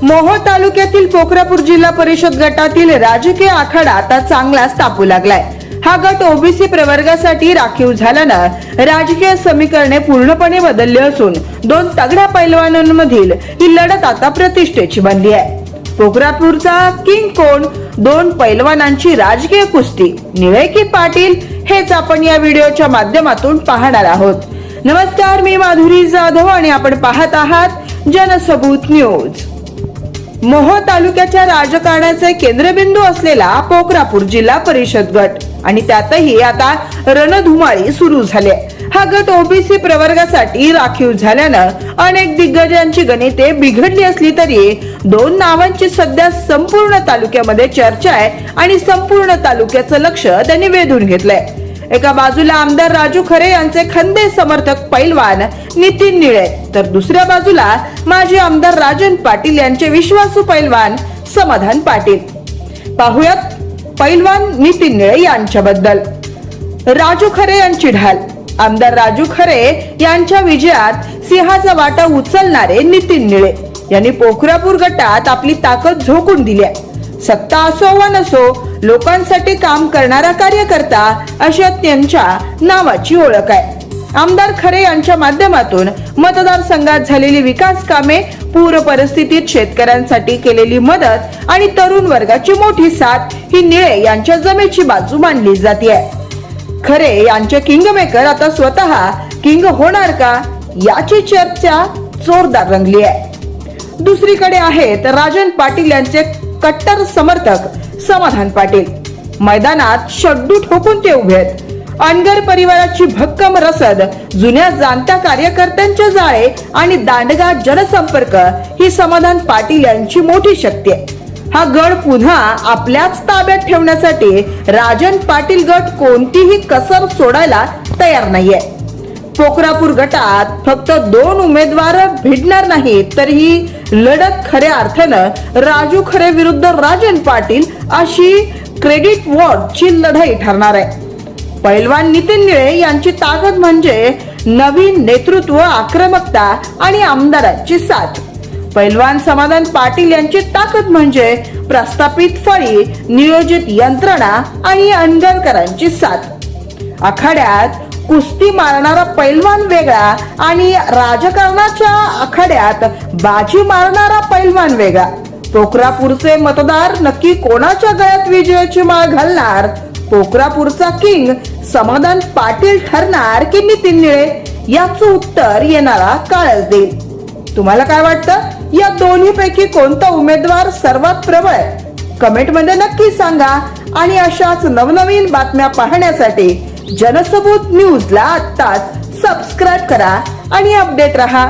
मोहोळ तालुक्यातील पोखरापूर जिल्हा परिषद गटातील राजकीय आखाडा आता चांगलाच तापू लागलाय। हा गट ओबीसी प्रवर्गासाठी राखीव झाल्यानं राजकीय समीकरणे पूर्णपणे बदलली असून दोन तगड्या पैलवानांमधील ही लढत आता प्रतिष्ठेची बनली आहे। पोखरापूरचा किंग कोण, दोन पैलवानांची राजकीय कुस्ती, निळे की पाटील, हेच आपण या व्हिडिओच्या माध्यमातून पाहणार आहोत। नमस्कार, मी माधुरी जाधव आणि आपण पाहत आहात जनसबूत न्यूज। मोहोळ तालुक्याच्या राजकारणाचे केंद्रबिंदू असलेला पोखरापूर जिल्हा परिषद गट आणि त्यातही आता रणधुमाळी सुरू झाली। हा गट ओबीसी प्रवर्गासाठी राखीव झाल्यानं अनेक दिग्गजांची गणिते बिघडली असली तरी दोन नावांची सध्या संपूर्ण तालुक्यामध्ये चर्चा आहे आणि संपूर्ण तालुक्याचं लक्ष त्यांनी वेधून घेतलंय। एका बाजूला आमदार राजू खरे यांचे खंदे समर्थक पैलवान नितीन निळे, तर दुसऱ्या बाजूला माजी आमदार राजन पाटील यांचे विश्वासू पैलवान समाधान पाटील। पाहुयात पैलवान नितीन निळे यांच्याबद्दल। राजू खरे यांची ढाल। आमदार राजू खरे यांच्या विजयात सिंहाचा वाटा उचलणारे नितीन निळे यांनी पोखरापूर गटात आपली ताकद झोकून दिली आहे। सत्ता असो वा नसो, लोकांसाठी काम करणारा कार्यकर्ता अशा त्यांच्या नावाची ओळख आहे। आमदार खरे यांच्या माध्यमातून मतदारसंघात झालेली विकास कामे, पूर परिस्थितीत शेतकऱ्यांसाठी केलेली मदत आणि तरुण वर्गाची मोठी साथ ही निळे यांच्या जमेची बाजू मानली जाते। खरे यांचे किंगमेकर आता स्वतः किंग होणार का, याची चर्चा जोरदार रंगली आहे। दुसरीकडे आहेत राजन पाटील यांचे कट्टर समर्थक समाधान पाटील। मैदानात शड्डू ठोकून ते उभे आहेत। अनगर परिवाराची भक्कम रसद, जुन्या जाणत्या कार्यकर्त्यांचे जाळे आणि दांडगा जनसंपर्क ही समाधान पाटील यांची मोठी शक्ती आहे। हा गड पुन्हा आपल्याच ताब्यात ठेवण्यासाठी राजन पाटील गट कोणतीही कसर सोडायला तयार नाहीये। पोखरापूर गटात फक्त दोन उमेदवार भिडणार नाहीत, तर ही लढत खऱ्या अर्थानं राजू खरे विरुद्ध राजन पाटील अशी क्रेडिट वॉरची लढाई ठरणार आहे। पैलवान नितीन निळे यांची ताकद म्हणजे नवीन नेतृत्व, आक्रमकता आणि आमदारांची साथ। पैलवान समाधान पाटील यांची ताकद म्हणजे प्रस्थापित फळी, नियोजित यंत्रणा आणि अनगरकरांची साथ। आखाड्यात कुस्ती मारणारा पैलवान वेगळा आणि राजकारणाच्या आखाड्यात बाजी मारणारा पैलवान वेगळा। पोखरापूरचे मतदार नक्की कोणाच्या गळ्यात विजयाची माळ घालणार? पोखरापूरचा किंग समाधान पाटील ठरणार की नितीन निळे? याचं उत्तर येणारा काळच देईल। तुम्हाला काय वाटतं, या दोन्ही पैकी कोणता उमेदवार सर्वात प्रबळ आहे? कमेंट मध्ये नक्की सांगा आणि अशाच नवनवीन बातम्या पाहण्यासाठी जनसबूत न्यूजला आत्ताच सबस्क्राइब करा आणि अपडेट रहा।